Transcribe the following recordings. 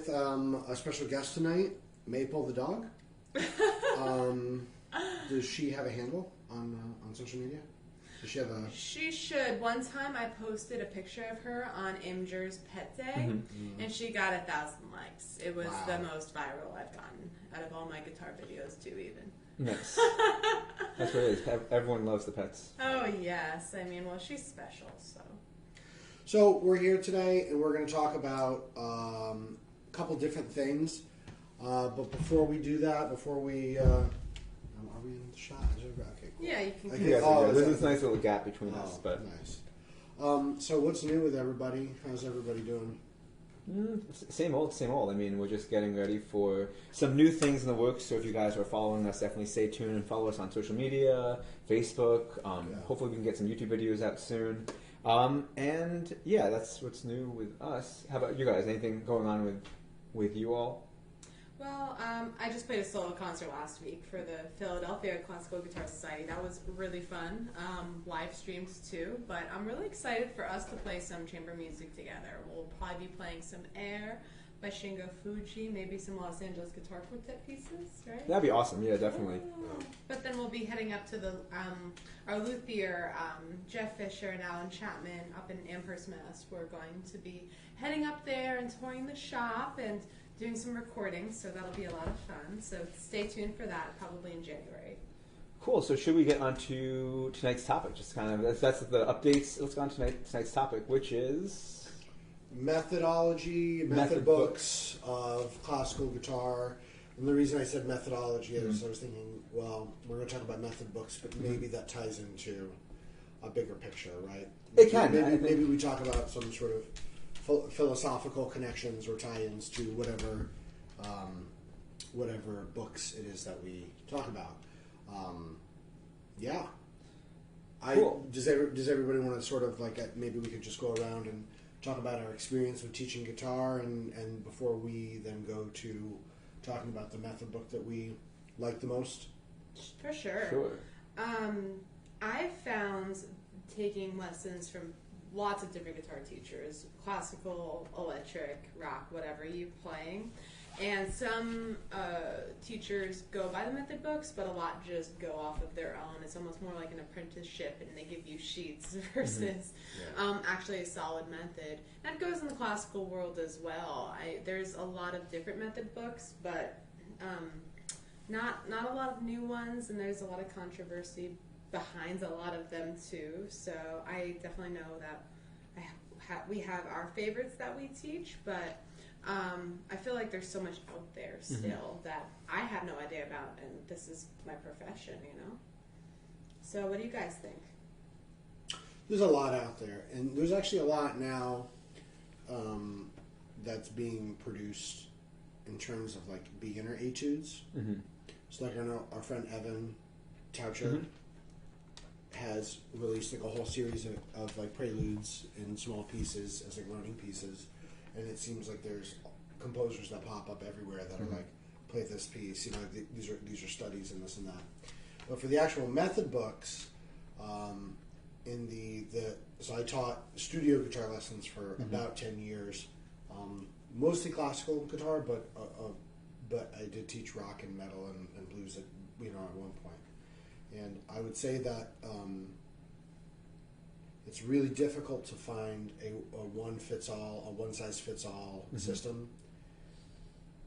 with a special guest tonight, Maple the dog. Does she have a handle on social media? Does she have a... She should. One time I posted a picture of her on Imger's Pet Day, and she got 1,000 likes. It was the most viral I've gotten out of all my guitar videos, too, even. Nice. That's what it is. Everyone loves the pets. Oh, yes. I mean, well, she's special, so... So we're here today, and we're going to talk about a couple different things. But before we do that, are we in the shot? Okay, cool. Yeah, you can. Okay. Yeah, there's this nice little gap between us, but nice. So what's new with everybody? How's everybody doing? Same old, same old. I mean, we're just getting ready for some new things in the works. So if you guys are following us, definitely stay tuned and follow us on social media, Facebook. Hopefully, we can get some YouTube videos out soon. And yeah, that's what's new with us. How about you guys? Anything going on with you all? Well, I just played a solo concert last week for the Philadelphia Classical Guitar Society. That was really fun. Live streams too, but I'm really excited for us to play some chamber music together. We'll probably be playing some Air by Shingo Fuji, maybe some Los Angeles Guitar Quartet pieces, right? That'd be awesome. Yeah, definitely. But then we'll be heading up to the our luthier, Jeff Fisher and Alan Chapman up in Amherst, Mass. We're going to be heading up there and touring the shop and doing some recordings, so that'll be a lot of fun. So stay tuned for that, probably in January. Cool. So should we get on to tonight's topic? Just kind of that's the updates. Let's go on to tonight's topic, which is methodology, method books of classical guitar. And the reason I said methodology is I was thinking, well, we're going to talk about method books, but maybe that ties into a bigger picture, right? It can. Maybe we talk about some sort of philosophical connections or tie-ins to whatever books it is that we talk about. Yeah. Cool. Does everybody want to sort of maybe we could just go around and talk about our experience with teaching guitar and before we then go to talking about the method book that we like the most? For sure. Sure. I found taking lessons from lots of different guitar teachers, classical, electric, rock, whatever you're playing. And some teachers go by the method books, but a lot just go off of their own. It's almost more like an apprenticeship, and they give you sheets versus actually a solid method. And it goes in the classical world as well. There's a lot of different method books, but not a lot of new ones, and there's a lot of controversy behind a lot of them too. So I definitely know that we have our favorites that we teach, but I feel like there's so much out there still that I have no idea about, and this is my profession, you know? So what do you guys think? There's a lot out there, and there's actually a lot now that's being produced in terms of beginner etudes. So I know our friend Evan Toucher has released a whole series of preludes in small pieces as learning pieces, and it seems like there's composers that pop up everywhere that are play this piece. These are studies and this and that. But for the actual method books, so I taught studio guitar lessons for about 10 years, mostly classical guitar, but I did teach rock and metal and blues at one point. And I would say that it's really difficult to find a one-size-fits-all system,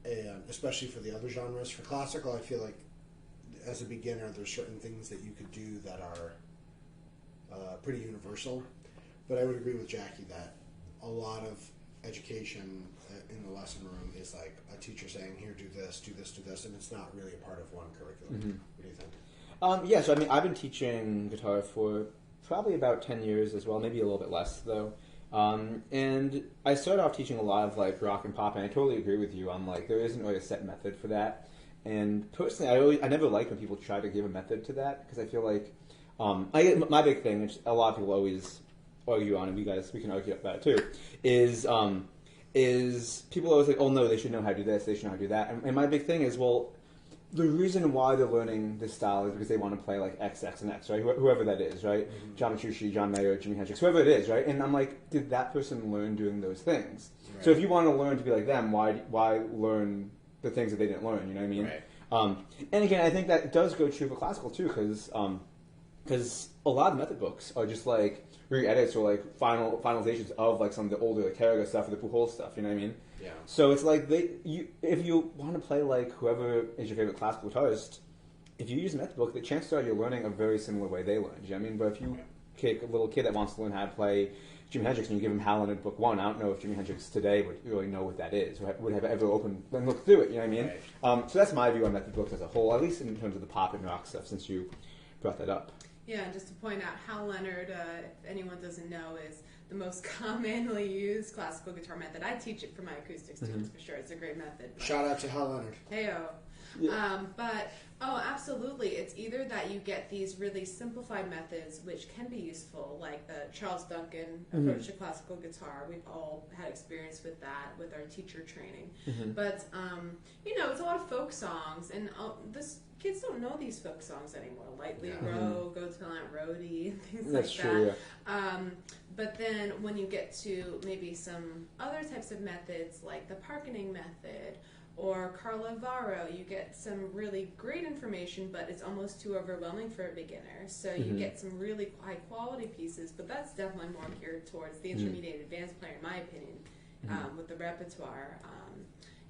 and especially for the other genres. For classical, I feel like as a beginner, there's certain things that you could do that are pretty universal. But I would agree with Jackie that a lot of education in the lesson room is like a teacher saying, "Here, do this, do this, do this," and it's not really a part of one curriculum. What do you think? Yeah, so I mean, I've been teaching guitar for probably about 10 years as well, maybe a little bit less though. And I started off teaching a lot of rock and pop, and I totally agree with you on there isn't really a set method for that. And personally, I never like when people try to give a method to that, because I feel like my big thing, which a lot of people always argue on, and we can argue about it too, is people always like, oh no, they should know how to do this, they should know how to do that. And my big thing is, well, the reason why they're learning this style is because they want to play like X, X, and X, right? Whoever that is, right? John Petrucci, John Mayer, Jimi Hendrix, whoever it is, right? And I'm like, did that person learn doing those things? Right. So if you want to learn to be like them, why learn the things that they didn't learn? You know what I mean? Right. And again, I think that does go true for classical too, because a lot of method books are just like re-edits or like finalizations of like some of the older like Carragher stuff or the Pujol stuff. You know what I mean? Yeah. So it's like if you want to play like whoever is your favorite classical guitarist, if you use a method book, the chances are you're learning a very similar way they learned. You know what I mean? But if you take a little kid that wants to learn how to play Jimi Hendrix and you give him Hal Leonard Book 1, I don't know if Jimi Hendrix today would really know what that is or would have ever opened and looked through it. You know what I mean? Right. So that's my view on method books as a whole, at least in terms of the pop and rock stuff. Since you brought that up. Yeah, and just to point out, Hal Leonard, if anyone doesn't know, is the most commonly used classical guitar method. I teach it for my acoustic students for sure. It's a great method. Shout out to Hal Leonard. Heyo. Yeah. Absolutely. It's either that you get these really simplified methods, which can be useful, like the Charles Duncan approach to classical guitar. We've all had experience with that with our teacher training. But, it's a lot of folk songs, and kids don't know these folk songs anymore. Lightly Row, Go Tell Aunt Rhody, and things That's like true, that. yeah. But then when you get to maybe some other types of methods, like the Parkening method, or Carla Varro, you get some really great information, but it's almost too overwhelming for a beginner. So you get some really high quality pieces, but that's definitely more geared towards the intermediate advanced player, in my opinion, with the repertoire.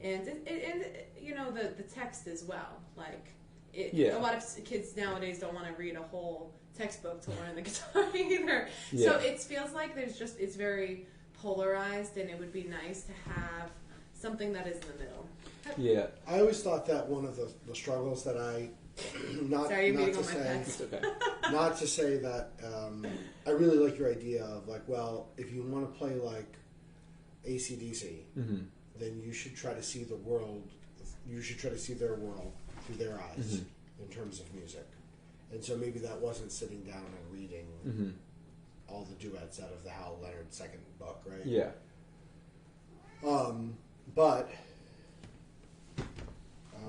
And the text as well. Like a lot of kids nowadays don't want to read a whole textbook to learn the guitar either. Yeah. So it feels like it's very polarized, and it would be nice to have something that is in the middle. Yeah. I always thought that one of the struggles that I Sorry, you're beating on my pen. It's okay. not to say that I really like your idea of like, well, if you want to play like AC/DC, then you should try to see the world. You should try to see their world through their eyes in terms of music, and so maybe that wasn't sitting down and reading all the duets out of the Hal Leonard second book, right? Yeah. But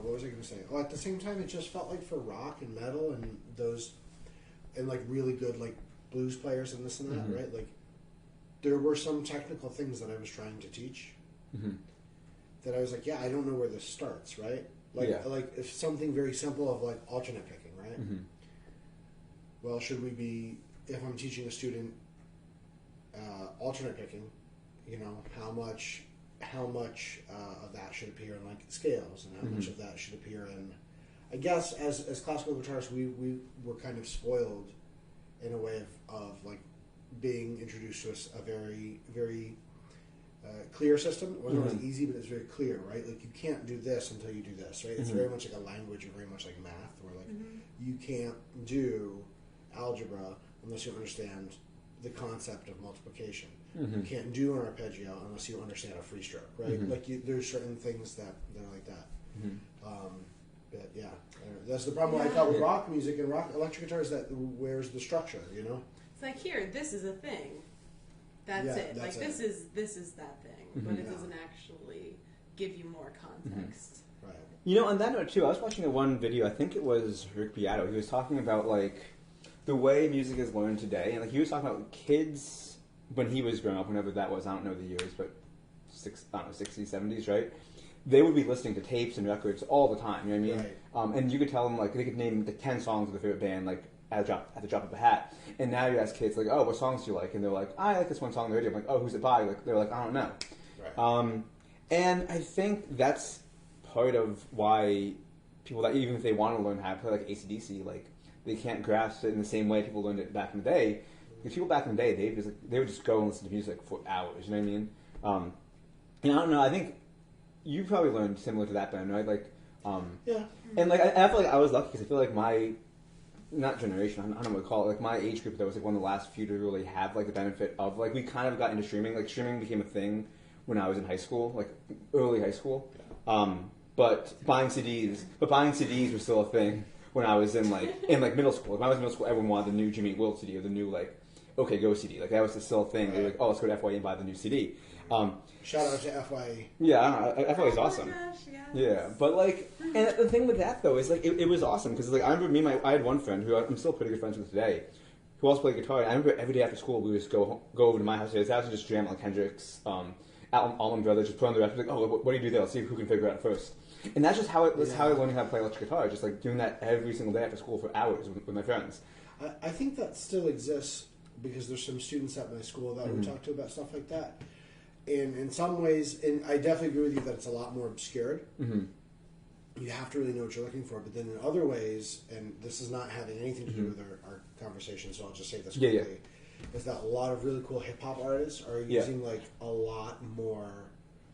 what was I going to say? Oh, at the same time, it just felt like for rock and metal and those, and like really good like blues players and this and that, right? Like there were some technical things that I was trying to teach that I was like, yeah, I don't know where this starts, right? Like if something very simple of like alternate picking, right? Well, should we be, if I'm teaching a student alternate picking, how much of that should appear in like scales, and how much of that should appear in, I guess as classical guitarists we were kind of spoiled in a way of like being introduced to a very very clear system. It wasn't always easy, but it's very clear, right? Like you can't do this until you do this, right? It's very much like a language, or very much like math, where like you can't do algebra unless you understand the concept of multiplication. You can't do an arpeggio unless you understand a free stroke, right? Like there's certain things that are like that. But yeah, that's the problem I felt with rock music and rock electric guitars. That where's the structure, It's like, here, this is a thing. That's it. That's like it. this is that thing, but it doesn't actually give you more context. Right. On that note too, I was watching one video. I think it was Rick Beato. He was talking about like the way music is learned today, and like he was talking about kids when he was growing up, whenever that was. I don't know the years, but 60s, 70s, right? They would be listening to tapes and records all the time. You know what I mean? Right. And you could tell them like they could name the 10 songs of their favorite band like at the drop of a hat. And now you ask kids like, oh, what songs do you like? And they're like, I like this one song on the radio. I'm like, oh, who's it by? Like they're like, I don't know. Right. And I think that's part of why people that even if they want to learn how to play like AC/DC, like they can't grasp it in the same way people learned it back in the day. Because people back in the day, they would just go and listen to music for hours. You know what I mean? And I don't know. I think you probably learned similar to that, Ben, right? Like, Yeah. And like I feel like I was lucky because I feel like my not generation, I don't know what to call it. Like my age group, that was like one of the last few to really have like the benefit of like we kind of got into streaming. Like streaming became a thing when I was in high school, like early high school. But buying CDs was still a thing when I was in middle school. Like when I was in middle school, everyone wanted the new Jimmy Eat World CD or the new like OK Go CD. Like that was still a thing. They were like, oh, let's go to FYE and buy the new CD. Shout out to FYE. Yeah, I thought it was awesome. Oh my gosh, yes. Yeah, but like, and the thing with that though is like, it was awesome because like I remember I had one friend who I'm still pretty good friends with today, who also played guitar. And I remember every day after school we would just go over to my house, his house, and just jam like Hendrix, Allman Brothers, just put on the record, like, oh, what do you do there? Let's see who can figure it out first. And that's just how that's how I learned how to play electric guitar, just like doing that every single day after school for hours with my friends. I think that still exists because there's some students at my school that we talk to about stuff like that. And in some ways, and I definitely agree with you that it's a lot more obscured. Mm-hmm. You have to really know what you're looking for. But then in other ways, and this is not having anything to do with our conversation, so I'll just say this quickly, is that a lot of really cool hip-hop artists are using like a lot more,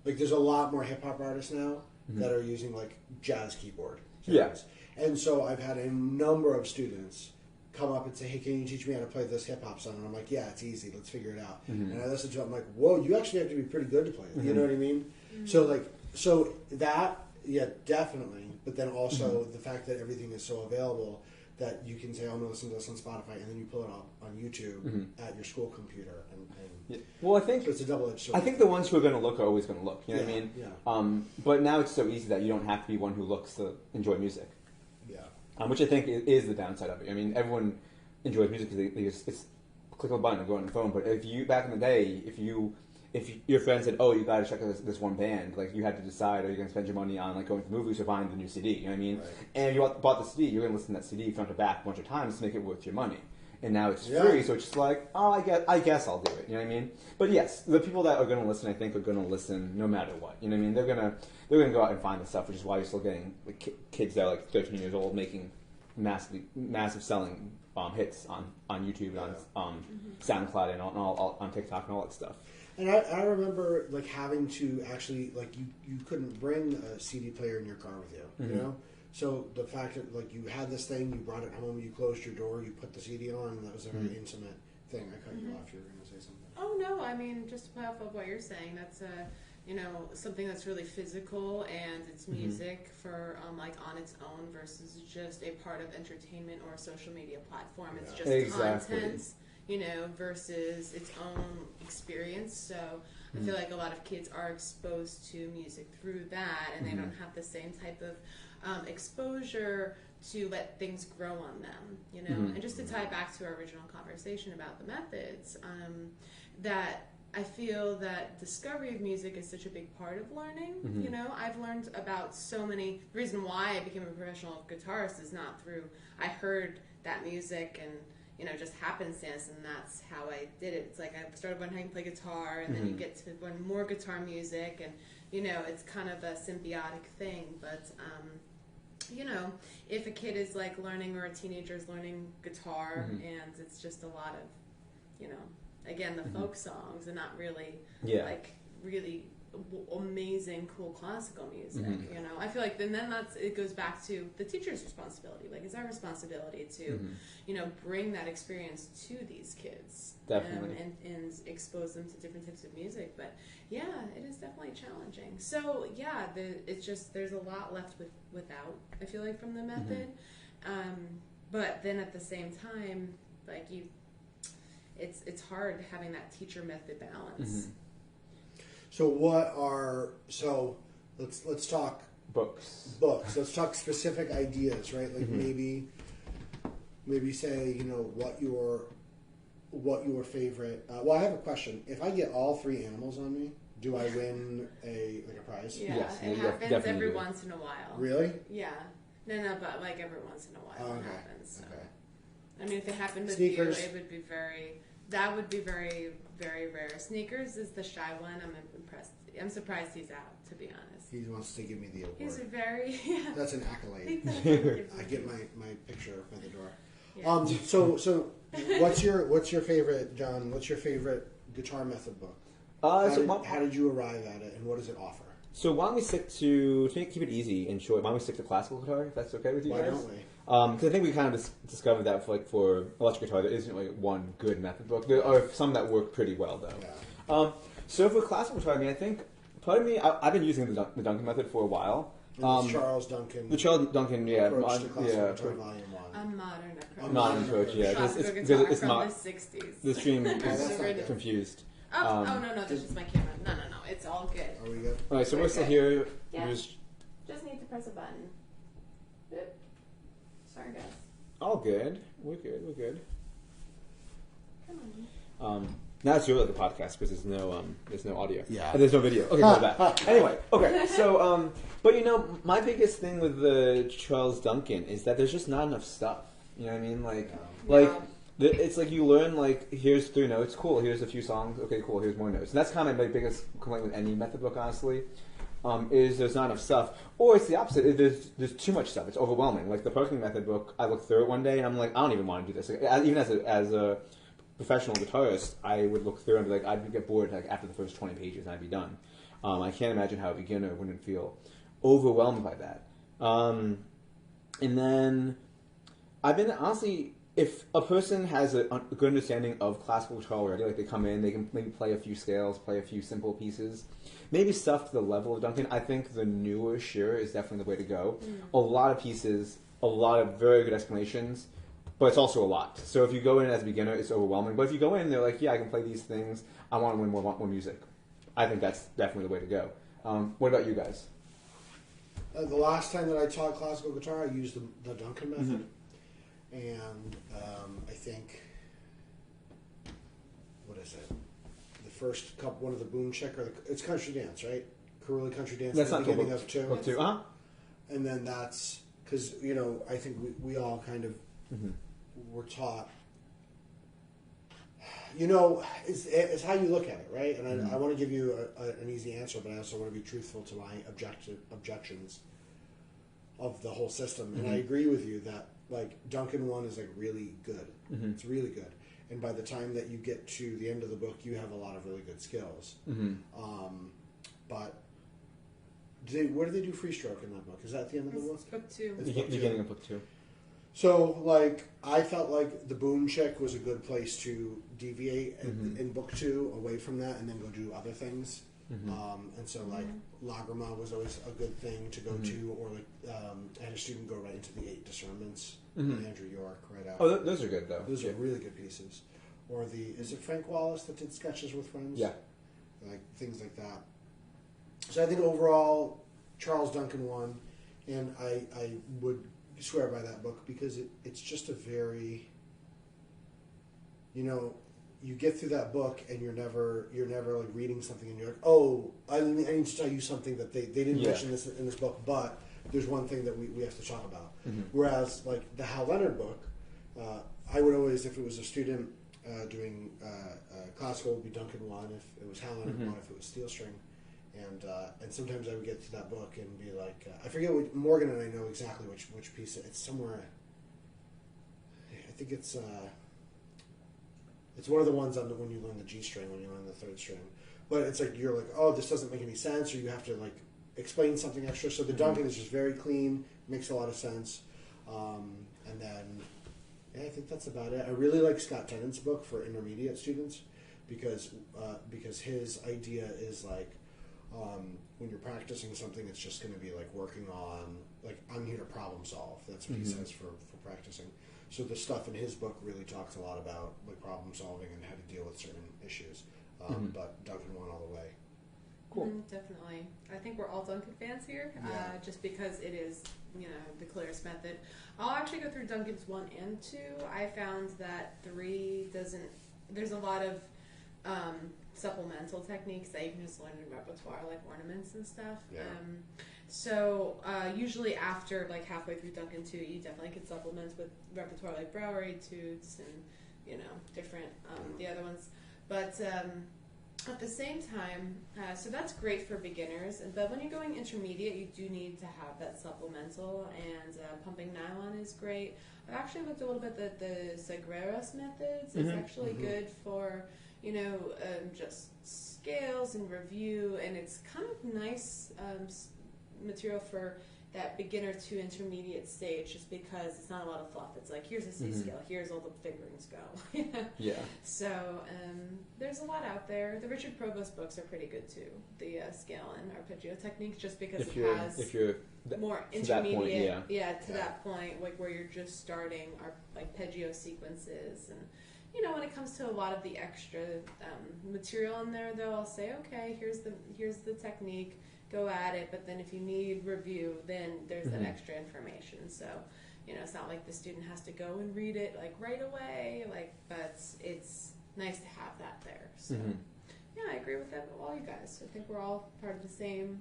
like there's a lot more hip-hop artists now that are using like jazz keyboard. Sounds. And so I've had a number of students come up and say, hey, can you teach me how to play this hip-hop song? And I'm like, yeah, it's easy. Let's figure it out. And I listen to it. I'm like, whoa, you actually have to be pretty good to play it. You know what I mean? So that, yeah, definitely. But then also the fact that everything is so available that you can say, oh, I'm going to listen to this on Spotify, and then you pull it up on YouTube at your school computer. And well, I think so it's a double-edged sword. I think the ones who are going to look are always going to look. You know what I mean? Yeah. But now it's so easy that you don't have to be one who looks to enjoy music. Yeah. Which I think is the downside of it. I mean, everyone enjoys music because it's click of a button and go on the phone. But if you back in the day, if your friend said, "Oh, you got to check out this one band," like you had to decide, are you going to spend your money on like going to the movies or buying the new CD? You know what I mean? Right. And if you bought the CD, you're going to listen to that CD front to back a bunch of times to make it worth your money. And now it's free, so it's just like, oh, I guess I'll do it. You know what I mean? But yes, the people that are going to listen, I think, are going to listen no matter what. You know what I mean? They're gonna go out and find the stuff, which is why you're still getting like, kids that are like 13 years old making massive selling hits on YouTube and on SoundCloud and on TikTok and all that stuff. And I remember like having to actually like you couldn't bring a CD player in your car with you, you know. So the fact that like you had this thing, you brought it home, you closed your door, you put the CD on, and that was a very intimate thing. I cut you off. You were going to say something. Oh no, I mean just to play off of what you're saying, that's something that's really physical and it's music for like on its own versus just a part of entertainment or a social media platform. It's just content, versus its own experience. So I feel like a lot of kids are exposed to music through that, and they don't have the same type of exposure to let things grow on them, And just to tie back to our original conversation about the methods, that I feel that discovery of music is such a big part of learning. I've learned about so many. The reason why I became a professional guitarist is not through I heard that music and just happenstance, and that's how I did it. It's like I started learning how to play guitar, and then you get to learn more guitar music, and it's kind of a symbiotic thing. But if a kid is like learning or a teenager is learning guitar, and it's just a lot of, again, the folk songs and not really like really amazing cool classical music. I feel like then it goes back to the teacher's responsibility. Like it's our responsibility to bring that experience to these kids, definitely, and expose them to different types of music. But yeah, it is definitely challenging. So yeah, it's just there's a lot left without, I feel like, from the method. But then at the same time, like it's hard having that teacher method balance. So let's talk books. Let's talk specific ideas, right? Like maybe say what your favorite. Well, I have a question. If I get all three animals on me, do I win a prize? Yeah, yes, it happens every once in a while. Really? Yeah. No, but like every once in a while it happens. So. Okay. I mean, if it happened with Sneakers. you, that would be very, very rare. Sneakers is the shy one. I'm impressed. I'm surprised he's out, to be honest. He wants to give me the award. He's very, That's an accolade. I get my picture by the door. Yeah. So what's your favorite, John? What's your favorite guitar method book? How did you arrive at it, and what does it offer? So why don't we stick to keep it easy and short? Why don't we stick to classical guitar, if that's okay with you guys? Why don't we? Because I think we kind of discovered that for electric guitar, there isn't like one good method book. There are some that work pretty well, though. Yeah. So for classical guitar, I mean, I think part of me, I've been using the Duncan method for a while. Charles Duncan. The Charles Duncan, approach to classical guitar volume 1. a modern approach. Modern approach, yeah. Classical It's guitar it's from not the 60s. the stream that's is not good. confused. Oh, no, that's just my camera. No, it's all good. Are we good? All right, so We're we're still good. here. Yeah. Just Just need to press a button. Boop. Sorry, guys. all good. We're good. We're good. Come on. Now it's really like a podcast because there's no audio. Yeah. And there's no video. Okay, go back. Anyway, okay. So, but my biggest thing with the Charles Duncan is that there's just not enough stuff. You know what I mean? It's like you learn like here's 3 notes, cool. Here's a few songs, okay, cool. Here's more notes, and that's kind of my biggest complaint with any method book, honestly. Is there's not enough stuff, or it's the opposite. There's too much stuff. It's overwhelming. Like the parking method book, I looked through it one day and I'm like, I don't even want to do this. Like, even as a professional guitarist, I would look through and be like, I'd get bored like after the first 20 pages and I'd be done. I can't imagine how a beginner wouldn't feel overwhelmed by that. And then I've been honestly, if a person has a good understanding of classical guitar already, like they come in, they can maybe play a few scales, play a few simple pieces, maybe stuff to the level of Duncan. I think the newer Shearer is definitely the way to go. A lot of pieces, a lot of very good explanations, but it's also a lot. So if you go in as a beginner, it's overwhelming. But if you go in, they're like, yeah, I can play these things. I want to learn more music. I think that's definitely the way to go. What about you guys? The last time that I taught classical guitar, I used the Duncan method. And I think, what is it? The first couple, one of the boom check, it's country dance, right? Curly country dance That's at the not beginning book, of 2. Book 2, uh-huh. And then that's, because, I think we all kind of were taught, it's how you look at it, right? And I want to give you an easy answer, but I also want to be truthful to my objections of the whole system. And I agree with you that, like, Duncan 1 is, like, really good. It's really good. And by the time that you get to the end of the book, you have a lot of really good skills. But where do they do free stroke in that book? Is that at the end of the book? It's book 2. It's book 2. Beginning of book 2. So, like, I felt like the boom check was a good place to deviate in book 2 away from that and then go do other things. And so, like, Lagrima was always a good thing to go to, or, like, I had a student go right into the 8 discernments with Andrew York right after. Oh, those are good, though. Those are really good pieces. Or is it Frank Wallace that did Sketches with Friends? Yeah. Like, things like that. So I think overall, Charles Duncan won, and I would swear by that book because it's just a very, you get through that book and you're never like reading something and you're like, oh, I need to tell you something that they didn't mention this in this book, but there's one thing that we have to talk about. Whereas like the Hal Leonard book, I would always, if it was a student doing classical, it would be Duncan 1. If it was Hal Leonard 1, if it was Steel String. And sometimes I would get to that book and be like, I forget what Morgan and I know exactly which piece it's somewhere. I think it's one of the ones when you learn the G string, when you learn the 3rd string. But it's like you're like, oh, this doesn't make any sense, or you have to like explain something extra. So the Duncan is just very clean, makes a lot of sense. And then I think that's about it. I really like Scott Tennant's book for intermediate students because his idea is like, when you're practicing something, it's just going to be like working on, like, I'm here to problem solve. That's what he says for practicing. So the stuff in his book really talks a lot about like problem solving and how to deal with certain issues. But Duncan won all the way. Cool. Definitely. I think we're all Duncan fans here, just because it is, the clearest method. I'll actually go through Duncan's 1 and 2. I found that 3 doesn't, there's a lot of supplemental techniques that you can just learn in repertoire, like ornaments and stuff. Yeah. So usually after like halfway through Duncan 2, you definitely can supplement with repertoire like Bowery, Toots, and different the other ones. But at the same time, so that's great for beginners. But when you're going intermediate, you do need to have that supplemental, and pumping nylon is great. I've actually looked a little bit at the Sagreras methods. It's actually good for just scales and review, and it's kind of nice material for that beginner to intermediate stage, just because it's not a lot of fluff. It's like, here's a C scale, here's all the fingerings go. Yeah. So there's a lot out there. The Richard Provost books are pretty good too. The scale and arpeggio techniques, just because If it you're has more to that point, intermediate, that point, like where you're just starting arpeggio sequences, and when it comes to a lot of the extra material in there, though, I'll say, okay, here's the technique, go at it. But then if you need review, then there's that extra information. So, it's not like the student has to go and read it like right away. But it's nice to have that there. So, yeah, I agree with that with all you guys. I think we're all part of the same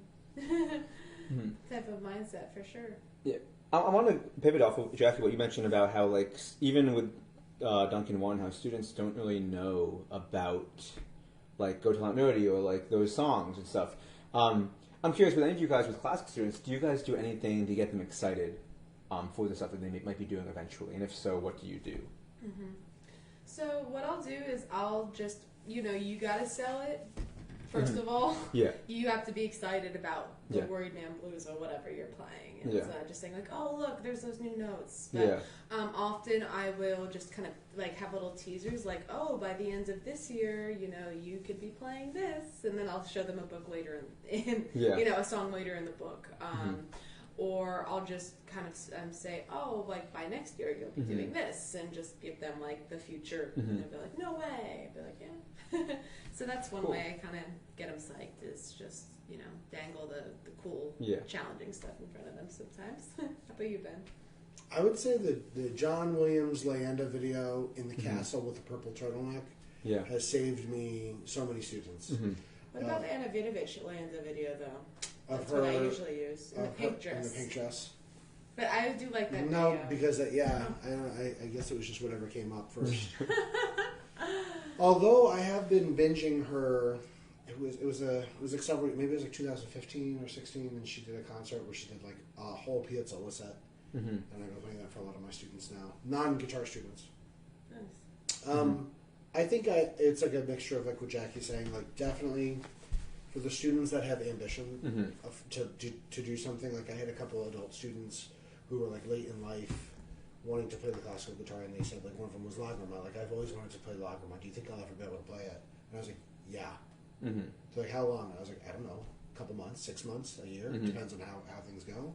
type of mindset for sure. Yeah, I want to pivot off of Jackie what you mentioned about how even with Duncan One, how students don't really know about Go Tell Aunt Nerdy or those songs and stuff. I'm curious, with any of you guys with classical students, do you guys do anything to get them excited for the stuff that they might be doing eventually? And if so, what do you do? So what I'll do is I'll just, you got to sell it. First of all, you have to be excited about the Worried Man Blues or whatever you're playing. And just saying oh, look, there's those new notes. But often I will just kind of have little teasers oh, by the end of this year, you could be playing this. And then I'll show them a book later in a song later in the book. Or I'll just kind of say, oh, by next year you'll be doing this, and just give them the future. And they'll be like, no way. I'll be like, yeah. So that's one way I kind of get them psyched, is just dangle the cool, challenging stuff in front of them sometimes. How about you, Ben? I would say the John Williams Leander video in the castle with the purple turtleneck has saved me so many students. What about the Anna Vinovich Leander video, though? That's what I usually use. In the pink dress. In the pink dress. But I do like that No, video. because, I guess it was just whatever came up first. Although I have been binging her, it was several, maybe it was 2015 or 16, and she did a concert where she did a whole Piazzolla set. And I've been playing that for a lot of my students now, non-guitar students. Nice. I think it's a mixture of what Jackie's saying, definitely for the students that have ambition to do something. I had a couple of adult students who were late in life wanting to play the classical guitar, and they said one of them was Lagrima. I've always wanted to play Lagrima. Do you think I'll ever be able to play it? And I was like, yeah. So how long? I was like, I don't know, a couple months, 6 months, a year. It depends on how things go.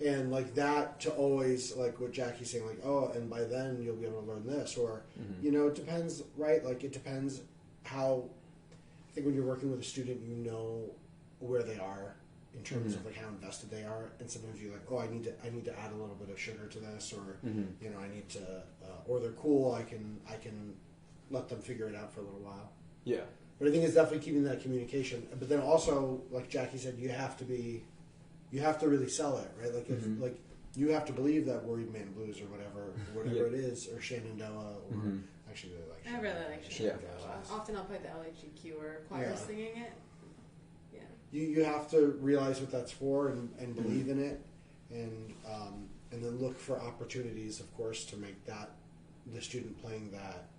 And that to always what Jackie's saying, oh, and by then you'll be able to learn this, or it depends, right? It depends how. I think when you're working with a student, where they are in terms of how invested they are, and sometimes you're oh, I need to add a little bit of sugar to this, or I need to, or they're cool. I can let them figure it out for a little while. Yeah. But I think it's definitely keeping that communication. But then also, like Jackie said, you have to really sell it, right? If you have to believe that Worried Man Blues or whatever it is, or Shenandoah, or actually I really like Shenandoah. Often I'll play the LHGQ or choir singing it. Yeah. You have to realize what that's for and believe in it, and then look for opportunities, of course, to make that the student playing that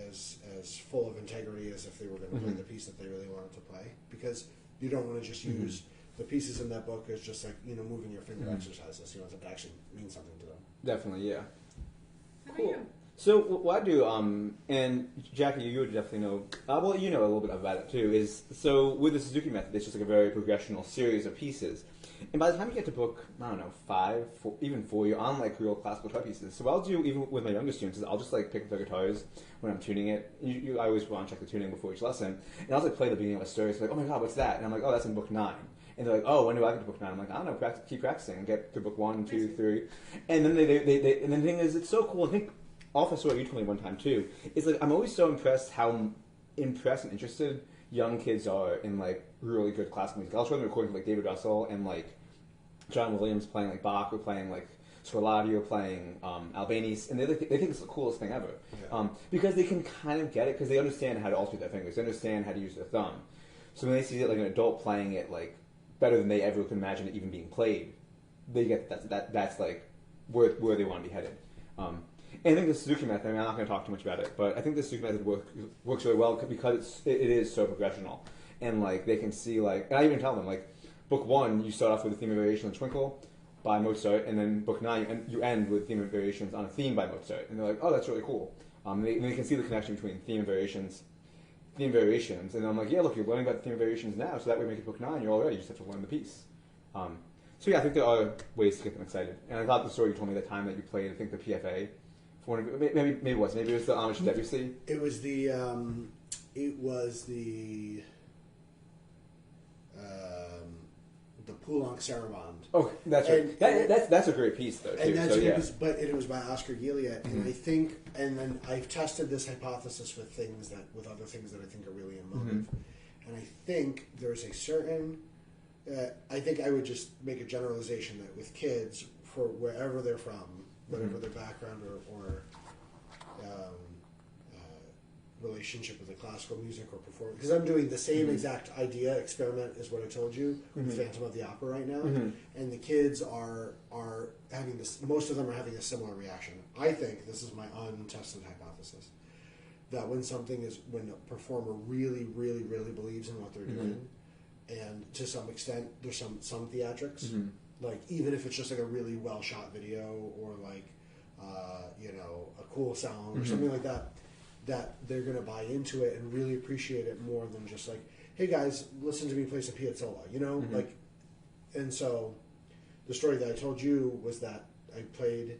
as full of integrity as if they were going to play the piece that they really wanted to play, because you don't want to just use the pieces in that book as just moving your finger exercises. It actually means something to them. Definitely, yeah. How about you? So what I do, and Jackie, you would definitely know, well, you know a little bit about it too, is, so with the Suzuki method, it's just a very progressional series of pieces. And by the time you get to book, I don't know, 5, 4, even 4, you're on real classical guitar pieces. So what I'll do, even with my younger students, is I'll just pick up the guitars when I'm tuning it. I always want to check the tuning before each lesson. And I'll play the beginning of a story, so oh my god, what's that? And I'm like, oh, that's in book 9. And they're like, oh, when do I get to book 9? I'm like, I don't know, keep practicing and get to book 1, 2, 3. And then they and then the thing is, it's so cool. I think, also what you told me one time too, is I'm always so impressed how impressed and interested young kids are in really good classical music. I'll show them recordings of David Russell and John Williams playing Bach, or playing Scarlatti, or playing Albéniz, and they think it's the coolest thing ever. Yeah. Because they can kind of get it, because they understand how to alternate their fingers, they understand how to use their thumb. So when they see an adult playing it better than they ever could imagine it even being played, they get that's where they want to be headed. And I think the Suzuki method, I'm not going to talk too much about it, but I think the Suzuki method works really well because it is so progressional. And they can see, and I even tell them, book 1, you start off with the theme of Variation on Twinkle by Mozart, and then book 9, you end with theme of Variations on a theme by Mozart. And they're like, oh, that's really cool. And they can see the connection between theme and variations. And I'm like, yeah, look, you're learning about the theme of variations now, so that way when you make it book 9, you're all ready. You just have to learn the piece. So yeah, I think there are ways to get them excited. And I thought the story you told me that time that you played, I think the PFA, for one of, maybe it was the Amish Debussy. It was the Poulenc Sarabande. Oh, that's right. That's a great piece, though. Too. And that's so, yeah. but it was by Oscar Gilliat, and I think, and then I've tested this hypothesis with other things that I think are really emotive, and I think there's a certain. I think I would just make a generalization that with kids, for wherever they're from, whatever their background or relationship with the classical music or performance, because I'm doing the same exact experiment as what I told you with Phantom of the Opera right now, and the kids are having this. Most of them are having a similar reaction. I think this is my untested hypothesis that when a performer really, really, really believes in what they're doing. And to some extent, there's some theatrics, like even if it's just like a really well shot video or like a cool song or something like that, that they're going to buy into it and really appreciate it more than just like, hey guys, listen to me play some Piazzolla, like. And so, the story that I told you was that I played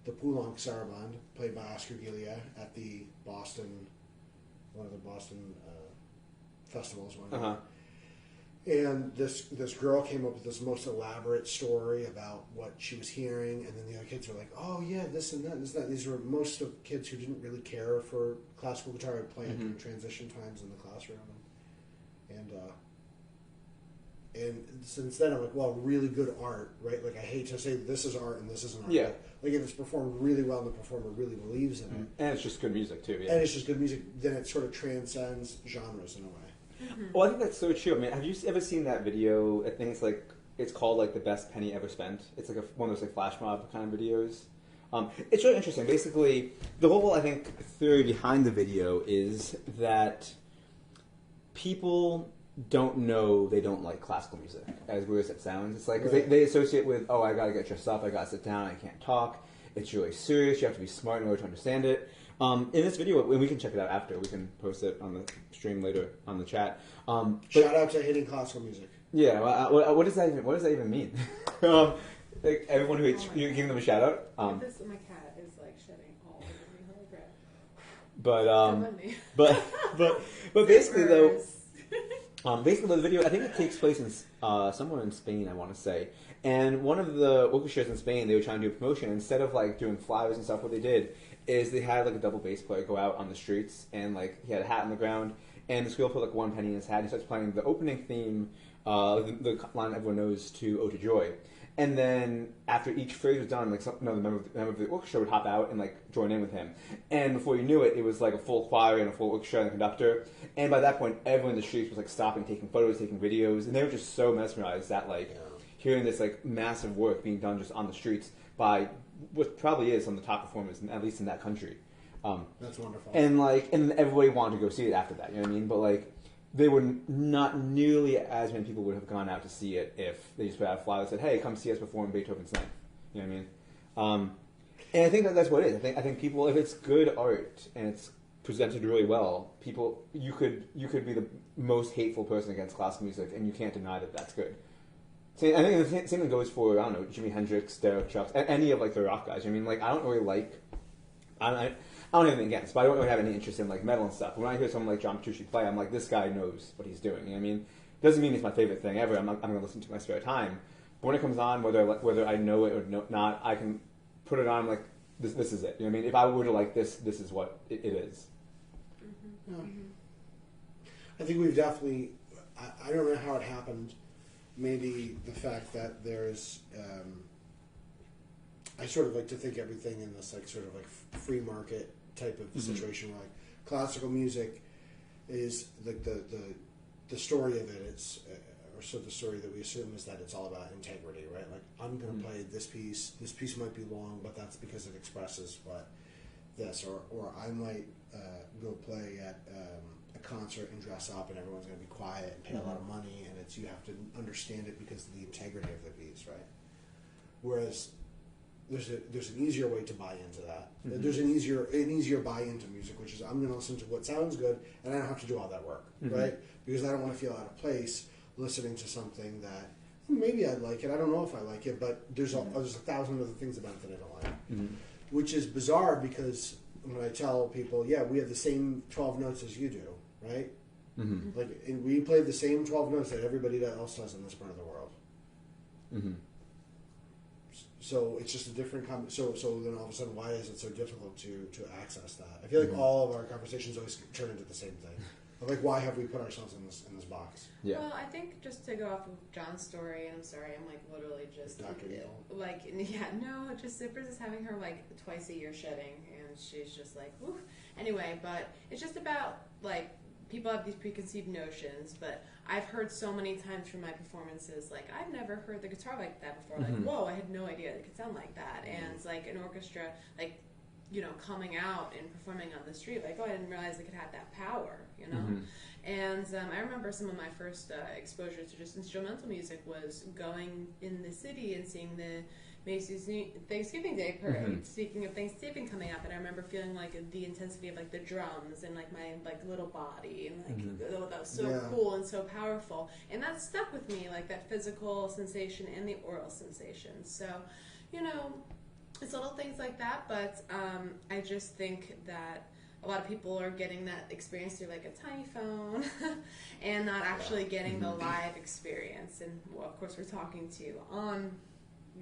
the Poulenc Sarabande, played by Oscar Gilliat at one of the Boston festivals one night. And this girl came up with this most elaborate story about what she was hearing, and then the other kids were like, "Oh yeah, this and that, this and that." These were most of kids who didn't really care for classical guitar. I played in transition times in the classroom, and since then I'm like, well, really good art, right? Like I hate to say this is art and this isn't art. Yeah. Like if it's performed really well and the performer really believes in it, and it's just good music too. Yeah. and it's just good music, then it sort of transcends genres in a way. Well, I think that's so true. I mean, have you ever seen that video? I think it's called like the best penny ever spent. It's like one of those like flash mob kind of videos. It's really interesting. Basically, the whole I think theory behind the video is that people don't know they don't like classical music. As weird as it sounds, it's like 'cause they associate with I gotta get dressed up, I gotta sit down, I can't talk. It's really serious. You have to be smart in order to understand it. In this video, and we can check it out after. We can post it on the stream later on the chat. Shout out to hating classical music. Yeah, what does that even mean? Like everyone who hates, you're giving them a shout out. My cat is like shedding all over me. Holy crap! But basically though, basically the video I think it takes place in somewhere in Spain, I want to say. And one of the orchestras in Spain, they were trying to do a promotion. Instead of like doing flyers and stuff, what they did is they had like a double bass player go out on the streets, and like he had a hat on the ground, and this girl put like one penny in his hat, and he starts playing the opening theme, the line everyone knows to "Ode to Joy," and then after each phrase was done, like another member of the orchestra would hop out and like join in with him, and before you knew it, it was like a full choir and a full orchestra and a conductor, and by that point, everyone in the streets was like stopping, taking photos, taking videos, and they were just so mesmerized that like hearing this like massive work being done just on the streets by what probably is some of the top performers, at least in that country. That's wonderful. And everybody wanted to go see it after that. You know what I mean? But like, they were not nearly as many people would have gone out to see it if they just put out a flyer that said, "Hey, come see us perform Beethoven's Ninth." You know what I mean? And I think that's what it is. I think people, if it's good art and it's presented really well, you could be the most hateful person against classical music, and you can't deny that that's good. See, I think the same thing goes for, I don't know, Jimi Hendrix, Derek Trucks, any of like the rock guys. I mean, like I don't really like, I don't have anything against, but I don't really have any interest in like metal and stuff. When I hear someone like John Petrucci play, I'm like, this guy knows what he's doing. You know what I mean? Doesn't mean it's my favorite thing ever. I'm going to listen to it in my spare time. But when it comes on, whether I know it or not, I can put it on like this is it. You know what I mean? If I were to like this is what it is. Yeah. I think we've definitely. I don't know how it happened. Maybe the fact that there's, I sort of like to think everything in this like sort of like free market type of situation where like classical music is like the story of it. It's or so the story that we assume is that it's all about integrity, right? Like I'm going to play this piece. This piece might be long, but that's because it expresses what this, or I might go play at a concert and dress up, and everyone's going to be quiet and pay a lot of money, and you have to understand it because of the integrity of the piece, right? Whereas there's an easier way to buy into that. There's an easier buy into music, which is I'm going to listen to what sounds good, and I don't have to do all that work, right? Because I don't want to feel out of place listening to something that maybe I'd like it. I don't know if I like it, but there's a 1,000 other things about it that I don't like. Mm-hmm. Which is bizarre because when I tell people, yeah, we have the same 12 notes as you do, right? Mm-hmm. Like, and we play the same 12 notes that everybody else does in this part of the world. Mm-hmm. So it's just a different so then all of a sudden, why is it so difficult to access that? I feel like all of our conversations always turn into the same thing. Like, why have we put ourselves in this box? Yeah. Well, I think just to go off of John's story, and I'm sorry, I'm like literally just Dr. Neil. like just Zippers is having her like twice a year shedding, and she's just like, woof. Anyway, but it's just about like people have these preconceived notions, but I've heard so many times from my performances, like, I've never heard the guitar like that before. Like, whoa, I had no idea it could sound like that. And it's like an orchestra, like, you know, coming out and performing on the street, like, oh, I didn't realize it could have that power, you know? And I remember some of my first exposure to just instrumental music was going in the city and seeing the Macy's Thanksgiving Day Parade. Speaking of Thanksgiving coming up, and I remember feeling like the intensity of like the drums and like my like little body and like oh, that was so cool and so powerful, and that stuck with me, like that physical sensation and the oral sensation. So, you know, it's little things like that, but I just think that a lot of people are getting that experience through like a tiny phone and not actually getting the live experience. And well, of course, we're talking to you on,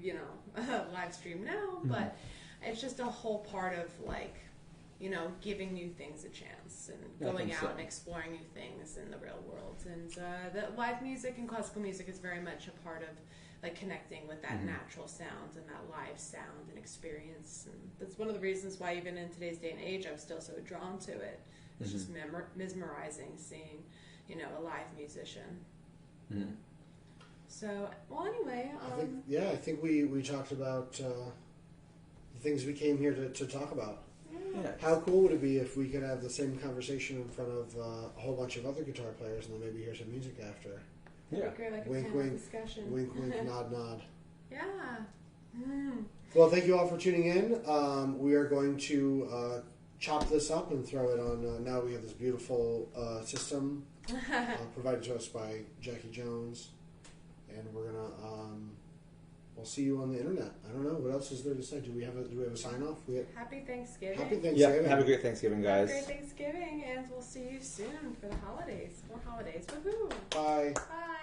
you know, live stream now, but it's just a whole part of like, you know, giving new things a chance and going out and exploring new things in the real world. And the live music and classical music is very much a part of like connecting with that natural sound and that live sound and experience. And that's one of the reasons why even in today's day and age, I'm still so drawn to it. It's just mesmerizing seeing, you know, a live musician. So, well, anyway. I think we talked about the things we came here to talk about. Yeah. How cool would it be if we could have the same conversation in front of a whole bunch of other guitar players and then maybe hear some music after? Yeah. Like wink, a wink, discussion. wink, wink, nod, nod. Yeah. Well, thank you all for tuning in. We are going to chop this up and throw it on. Now we have this beautiful system provided to us by Jackie Jones, and we're gonna. We'll see you on the internet. I don't know what else is there to say. Do we have a sign off? Happy Thanksgiving. Happy Thanksgiving. Yeah. Have a great Thanksgiving, guys. Have a great Thanksgiving, and we'll see you soon for the holidays. More holidays. Woohoo! Bye. Bye.